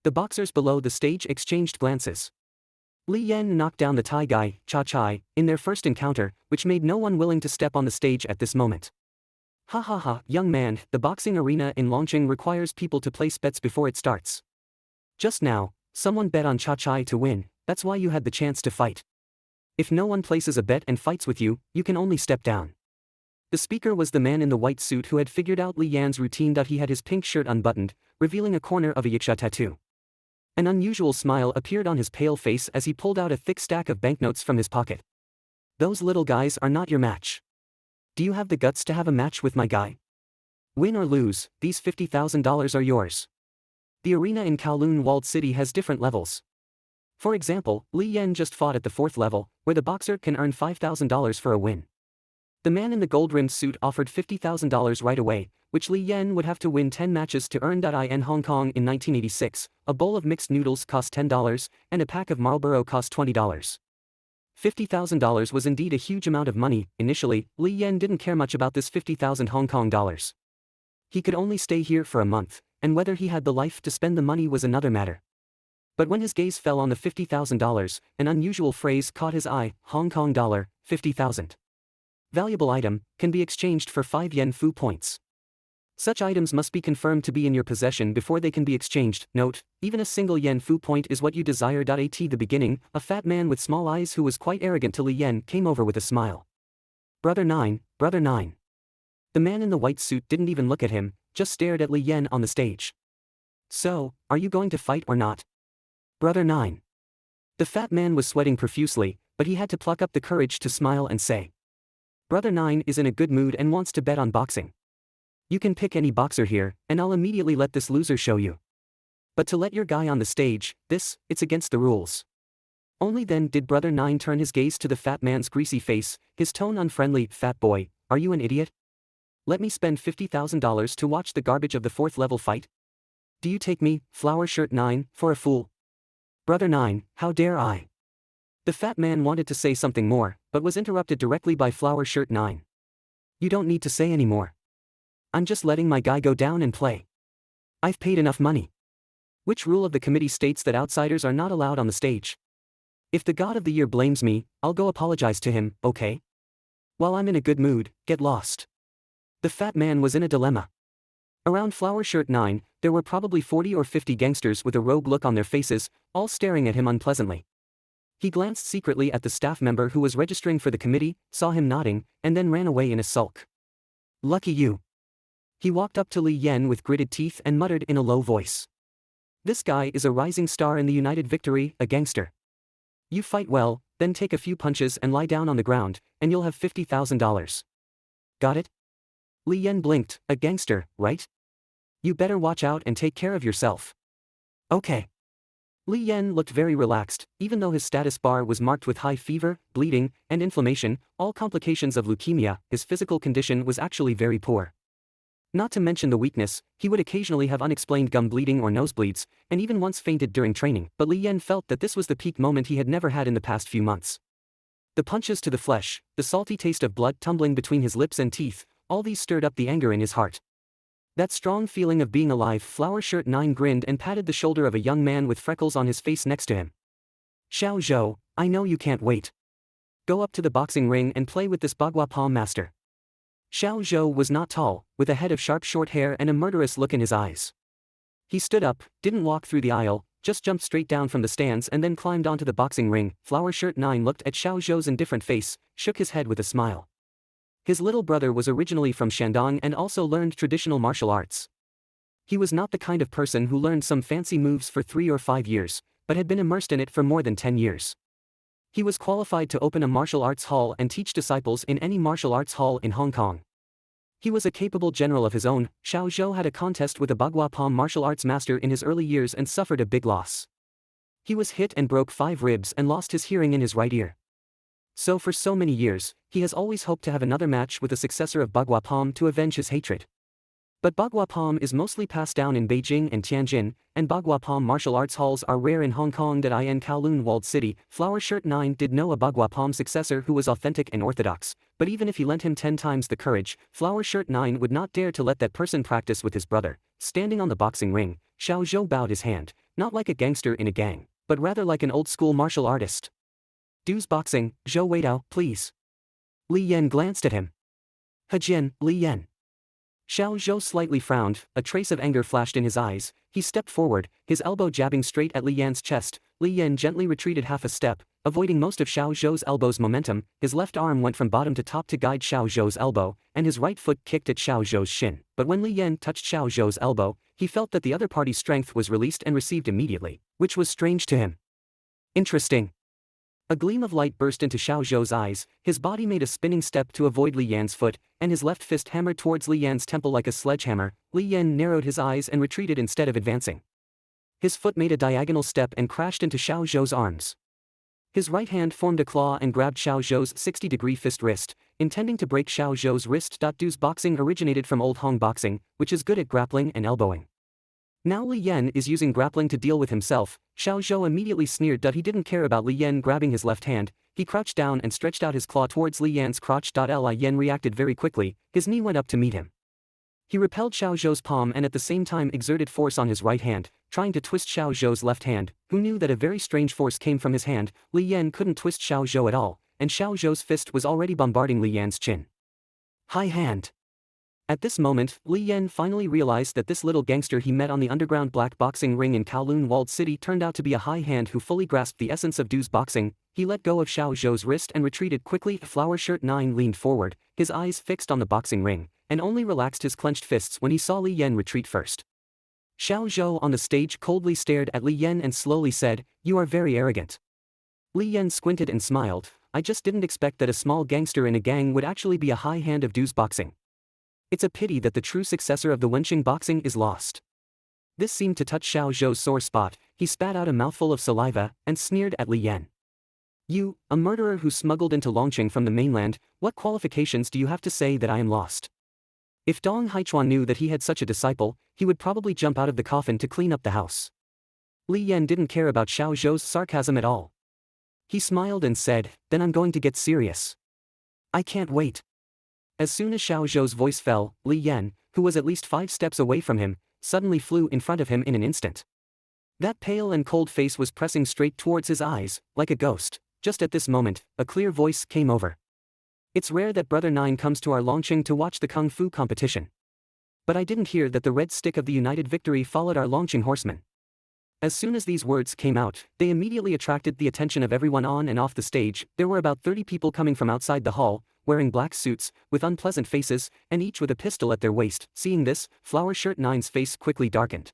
The boxers below the stage exchanged glances. Li Yan knocked down the Thai guy, Cha Chai, in their first encounter, which made no one willing to step on the stage at this moment. Ha ha ha, young man, the boxing arena in Longqing requires people to place bets before it starts. Just now, someone bet on Cha Chai to win, that's why you had the chance to fight. If no one places a bet and fights with you, you can only step down. The speaker was the man in the white suit who had figured out Li Yan's routine. He had his pink shirt unbuttoned, revealing a corner of a yiksha tattoo. An unusual smile appeared on his pale face as he pulled out a thick stack of banknotes from his pocket. Those little guys are not your match. Do you have the guts to have a match with my guy? Win or lose, these $50,000 are yours. The arena in Kowloon Walled City has different levels. For example, Li Yan just fought at the 4th level, where the boxer can earn $5,000 for a win. The man in the gold-rimmed suit offered $50,000 right away, which Li Yan would have to win 10 matches to earn. In Hong Kong in 1986, a bowl of mixed noodles cost $10, and a pack of Marlboro cost $20. $50,000 was indeed a huge amount of money. Initially, Li Yan didn't care much about this 50,000 Hong Kong dollars. He could only stay here for a month, and whether he had the life to spend the money was another matter. But when his gaze fell on the $50,000, an unusual phrase caught his eye: Hong Kong dollar, 50,000. Valuable item, can be exchanged for 5 yen fu points. Such items must be confirmed to be in your possession before they can be exchanged. Note, even a single yen fu point is what you desire. At the beginning, a fat man with small eyes who was quite arrogant to Li Yan came over with a smile. Brother 9, Brother 9. The man in the white suit didn't even look at him, just stared at Li Yan on the stage. So, are you going to fight or not? Brother 9. The fat man was sweating profusely, but he had to pluck up the courage to smile and say. Brother 9 is in a good mood and wants to bet on boxing. You can pick any boxer here, and I'll immediately let this loser show you. But to let your guy on the stage, it's against the rules. Only then did Brother 9 turn his gaze to the fat man's greasy face, his tone unfriendly. Fat boy, are you an idiot? Let me spend $50,000 to watch the garbage of the 4th level fight? Do you take me, Flower Shirt 9, for a fool? Brother 9, how dare I? The fat man wanted to say something more, but was interrupted directly by Flower Shirt 9. You don't need to say any more. I'm just letting my guy go down and play. I've paid enough money. Which rule of the committee states that outsiders are not allowed on the stage? If the God of the Year blames me, I'll go apologize to him, okay? While I'm in a good mood, get lost. The fat man was in a dilemma. Around Flower Shirt 9, there were probably 40 or 50 gangsters with a rogue look on their faces, all staring at him unpleasantly. He glanced secretly at the staff member who was registering for the committee, saw him nodding, and then ran away in a sulk. Lucky you. He walked up to Li Yan with gritted teeth and muttered in a low voice. This guy is a rising star in the United Victory, a gangster. You fight well, then take a few punches and lie down on the ground, and you'll have $50,000. Got it? Li Yan blinked. A gangster, right? You better watch out and take care of yourself. Okay. Li Yan looked very relaxed, even though his status bar was marked with high fever, bleeding, and inflammation, all complications of leukemia. His physical condition was actually very poor. Not to mention the weakness, he would occasionally have unexplained gum bleeding or nosebleeds, and even once fainted during training, but Li Yan felt that this was the peak moment he had never had in the past few months. The punches to the flesh, the salty taste of blood tumbling between his lips and teeth, all these stirred up the anger in his heart. That strong feeling of being alive. Flower Shirt 9 grinned and patted the shoulder of a young man with freckles on his face next to him. Xiao Zhou, I know you can't wait. Go up to the boxing ring and play with this Bagua Palm master. Xiao Zhou was not tall, with a head of sharp short hair and a murderous look in his eyes. He stood up, didn't walk through the aisle, just jumped straight down from the stands and then climbed onto the boxing ring. Flower Shirt 9 looked at Xiao Zhou's indifferent face, shook his head with a smile. His little brother was originally from Shandong and also learned traditional martial arts. He was not the kind of person who learned some fancy moves for 3 or 5 years, but had been immersed in it for more than 10 years. He was qualified to open a martial arts hall and teach disciples in any martial arts hall in Hong Kong. He was a capable general of his own. Xiao Zhou had a contest with a Bagua Palm martial arts master in his early years and suffered a big loss. He was hit and broke 5 ribs and lost his hearing in his right ear. So for so many years, he has always hoped to have another match with a successor of Bagua Palm to avenge his hatred. But Bagua Palm is mostly passed down in Beijing and Tianjin, and Bagua Palm martial arts halls are rare in Hong Kong. In Kowloon Walled City, Flower Shirt 9 did know a Bagua Palm successor who was authentic and orthodox, but even if he lent him 10 times the courage, Flower Shirt 9 would not dare to let that person practice with his brother. Standing on the boxing ring, Xiao Zhou bowed his hand, not like a gangster in a gang, but rather like an old-school martial artist. "Du's boxing, Zhou Weidao, please." Li Yan glanced at him. "Hajin, Li Yan." Xiao Zhou slightly frowned, a trace of anger flashed in his eyes. He stepped forward, his elbow jabbing straight at Li Yan's chest. Li Yan gently retreated half a step, avoiding most of Xiao Zhou's elbow's momentum. His left arm went from bottom to top to guide Xiao Zhou's elbow, and his right foot kicked at Xiao Zhou's shin. But when Li Yan touched Xiao Zhou's elbow, he felt that the other party's strength was released and received immediately, which was strange to him. Interesting. A gleam of light burst into Xiao Zhou's eyes, his body made a spinning step to avoid Li Yan's foot, and his left fist hammered towards Li Yan's temple like a sledgehammer. Li Yan narrowed his eyes and retreated instead of advancing. His foot made a diagonal step and crashed into Xiao Zhou's arms. His right hand formed a claw and grabbed Xiao Zhou's 60-degree fist wrist, intending to break Xiao Zhou's wrist. Du's boxing originated from Old Hong boxing, which is good at grappling and elbowing. Now Li Yan is using grappling to deal with himself. Xiao Zhou immediately sneered that he didn't care about Li Yan grabbing his left hand. He crouched down and stretched out his claw towards Li Yan's crotch. Li Yan reacted very quickly, his knee went up to meet him. He repelled Xiao Zhou's palm and at the same time exerted force on his right hand, trying to twist Xiao Zhou's left hand, who knew that a very strange force came from his hand. Li Yan couldn't twist Xiao Zhou at all, and Xiao Zhou's fist was already bombarding Li Yan's chin. High hand. At this moment, Li Yan finally realized that this little gangster he met on the underground black boxing ring in Kowloon Walled City turned out to be a high hand who fully grasped the essence of Du's boxing. He let go of Xiao Zhou's wrist and retreated quickly. Flower Shirt 9 leaned forward, his eyes fixed on the boxing ring, and only relaxed his clenched fists when he saw Li Yan retreat first. Xiao Zhou on the stage coldly stared at Li Yan and slowly said, "You are very arrogant." Li Yan squinted and smiled. "I just didn't expect that a small gangster in a gang would actually be a high hand of Du's boxing. It's a pity that the true successor of the Wenqing boxing is lost." This seemed to touch Xiao Zhou's sore spot. He spat out a mouthful of saliva and sneered at Li Yan. "You, a murderer who smuggled into Longqing from the mainland, what qualifications do you have to say that I am lost?" If Dong Haichuan knew that he had such a disciple, he would probably jump out of the coffin to clean up the house. Li Yan didn't care about Xiao Zhou's sarcasm at all. He smiled and said, "Then I'm going to get serious. I can't wait." As soon as Xiao Zhou's voice fell, Li Yan, who was at least 5 steps away from him, suddenly flew in front of him in an instant. That pale and cold face was pressing straight towards his eyes, like a ghost. Just at this moment, a clear voice came over. "It's rare that Brother Nine comes to our Longqing to watch the Kung Fu competition. But I didn't hear that the red stick of the United Victory followed our Longqing horsemen." As soon as these words came out, they immediately attracted the attention of everyone on and off the stage. There were about 30 people coming from outside the hall, wearing black suits, with unpleasant faces, and each with a pistol at their waist. Seeing this, Flower Shirt 9's face quickly darkened.